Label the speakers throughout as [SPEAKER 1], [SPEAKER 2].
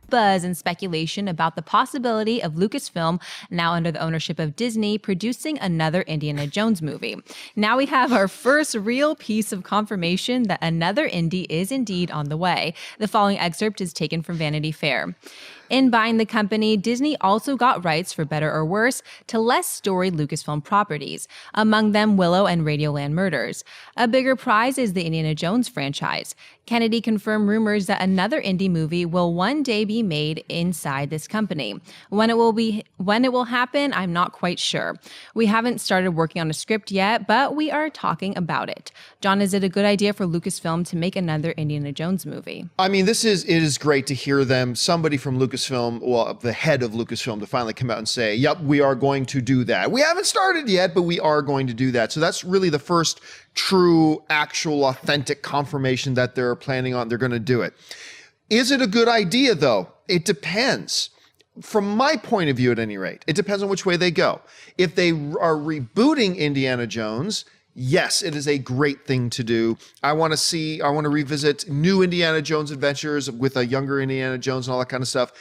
[SPEAKER 1] buzz and speculation about the possibility of Lucasfilm, now under the ownership of Disney, producing another Indiana Jones movie. Now we have our first real piece of confirmation that another Indy is indeed on the way. The following excerpt is taken from Vanity Fair. In buying the company, Disney also got rights, for better or worse, to less-storied Lucasfilm properties, among them Willow and Radioland Murders. A bigger prize is the Indiana Jones franchise. Kennedy confirmed rumors that another Indy movie will one day be made inside this company. When it will happen, I'm not quite sure. We haven't started working on a script yet, but we are talking about it. John, is it a good idea for Lucasfilm to make another Indiana Jones movie?
[SPEAKER 2] I mean, it is great to hear somebody from Lucasfilm, well, the head of Lucasfilm, to finally come out and say, yep, we are going to do that. We haven't started yet, but we are going to do that. So that's really the first true, actual, authentic confirmation that they're going to do it. Is it a good idea, though? It depends. From my point of view, at any rate, it depends on which way they go. If they are rebooting Indiana Jones, yes, it is a great thing to do. I want to revisit new Indiana Jones adventures with a younger Indiana Jones and all that kind of stuff.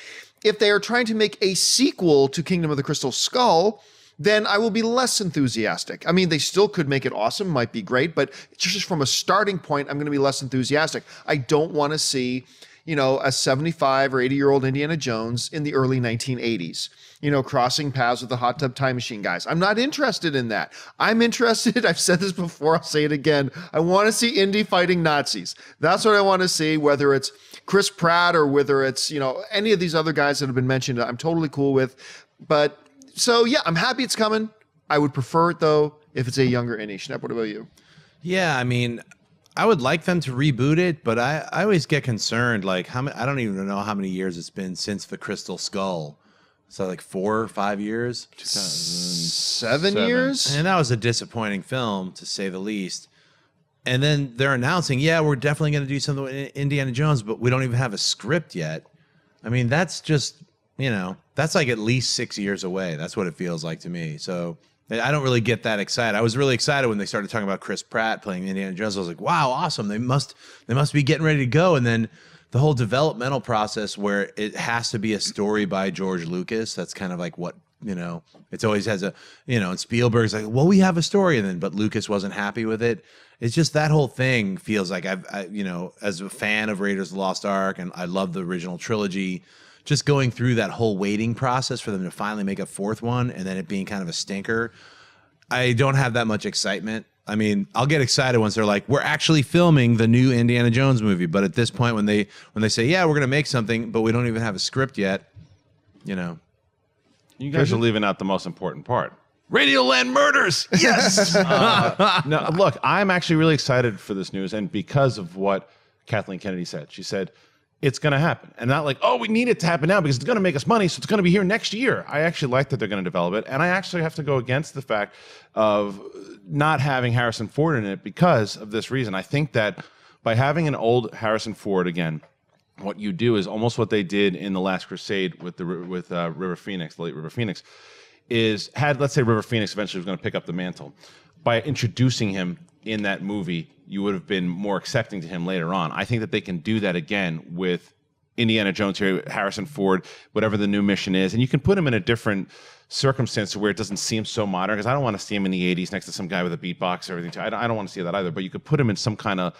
[SPEAKER 2] If they are trying to make a sequel to Kingdom of the Crystal Skull, then I will be less enthusiastic. I mean, they still could make it awesome, might be great, but just from a starting point, I'm going to be less enthusiastic. I don't want to see, a 75 or 80-year-old Indiana Jones in the early 1980s, crossing paths with the hot tub time machine guys. I'm not interested in that. I'm interested, I've said this before, I'll say it again, I want to see Indy fighting Nazis. That's what I want to see, whether it's Chris Pratt or whether it's, any of these other guys that have been mentioned, I'm totally cool with. But so, yeah, I'm happy it's coming. I would prefer it, though, if it's a younger Indy. Schnepp, what about you?
[SPEAKER 3] Yeah, I mean, I would like them to reboot it, but I always get concerned, like, I don't even know how many years it's been since the Crystal Skull. So, like, 4 or 5 years?
[SPEAKER 2] 7 years?
[SPEAKER 3] And that was a disappointing film, to say the least. And then they're announcing, yeah, we're definitely going to do something with Indiana Jones, but we don't even have a script yet. I mean, that's just... that's like at least 6 years away. That's what it feels like to me. So I don't really get that excited. I was really excited when they started talking about Chris Pratt playing Indiana Jones. I was like, wow, awesome. They must be getting ready to go. And then the whole developmental process where it has to be a story by George Lucas. That's kind of like what, it's always has a, and Spielberg's like, well, we have a story. But Lucas wasn't happy with it. It's just that whole thing feels like as a fan of Raiders of the Lost Ark, and I love the original trilogy, just going through that whole waiting process for them to finally make a fourth one and then it being kind of a stinker, I don't have that much excitement. I mean, I'll get excited once they're like, we're actually filming the new Indiana Jones movie. But at this point, when they say, yeah, we're going to make something, but we don't even have a script yet,
[SPEAKER 4] You guys are leaving out the most important part. Radioland Murders! Yes! No, look, I'm actually really excited for this news, and because of what Kathleen Kennedy said. She said, it's going to happen. And not like, oh, we need it to happen now because it's going to make us money, so it's going to be here next year. I actually like that they're going to develop it. And I actually have to go against the fact of not having Harrison Ford in it because of this reason. I think that by having an old Harrison Ford again, what you do is almost what they did in The Last Crusade with River Phoenix, the late River Phoenix, is let's say River Phoenix eventually was going to pick up the mantle. By introducing him in that movie, you would have been more accepting to him later on. I think that they can do that again with Indiana Jones here, Harrison Ford, whatever the new mission is. And you can put him in a different circumstance where it doesn't seem so modern, because I don't want to see him in the 80s next to some guy with a beatbox or everything. Too. I don't want to see that either. But you could put him in some kind of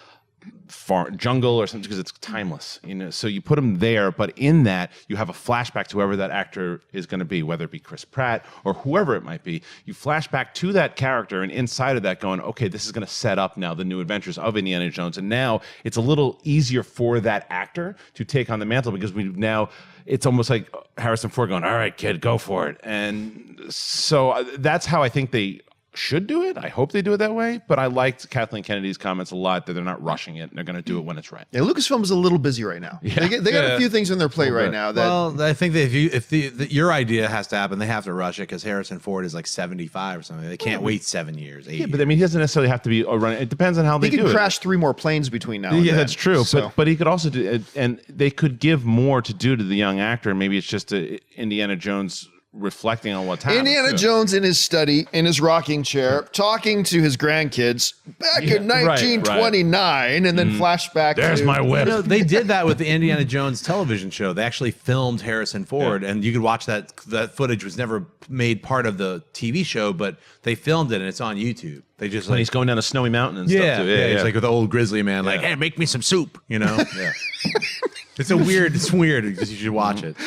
[SPEAKER 4] jungle or something because it's timeless, so you put him there, but in that you have a flashback to whoever that actor is going to be, whether it be Chris Pratt or whoever it might be. You flash back to that character, and inside of that going, okay, this is going to set up now the new adventures of Indiana Jones, and now it's a little easier for that actor to take on the mantle because it's almost like Harrison Ford going, all right, kid, go for it. And so that's how I think they should do it. I hope they do it that way. But I liked Kathleen Kennedy's comments a lot that they're not rushing it and they're going to do it when it's right.
[SPEAKER 2] Yeah, Lucasfilm is a little busy right now. Yeah. They got a few things on their plate right now.
[SPEAKER 3] I think that if your idea has to happen, they have to rush it because Harrison Ford is like 75 or something. They can't wait 7 years, 8 years.
[SPEAKER 4] But I mean, he doesn't necessarily have to be running. It depends on how they do it.
[SPEAKER 2] He can crash 3 more planes between now and then.
[SPEAKER 4] Yeah, that's true. So. But he could also do it, and they could give more to do to the young actor. Maybe it's just a Indiana Jones reflecting on what's happening.
[SPEAKER 2] Indiana Jones in his study, in his rocking chair, talking to his grandkids back in 1929, and then flashback.
[SPEAKER 4] There's my whip.
[SPEAKER 3] You know, they did that with the Indiana Jones television show. They actually filmed Harrison Ford, and you could watch that. That footage was never made part of the TV show, but they filmed it, and it's on YouTube. They just
[SPEAKER 4] When he's going down a snowy mountain and
[SPEAKER 3] yeah,
[SPEAKER 4] stuff. Too.
[SPEAKER 3] yeah, he's like with the old grizzly man, like, hey, make me some soup, you know?
[SPEAKER 4] Yeah.
[SPEAKER 3] It's weird. You should watch it.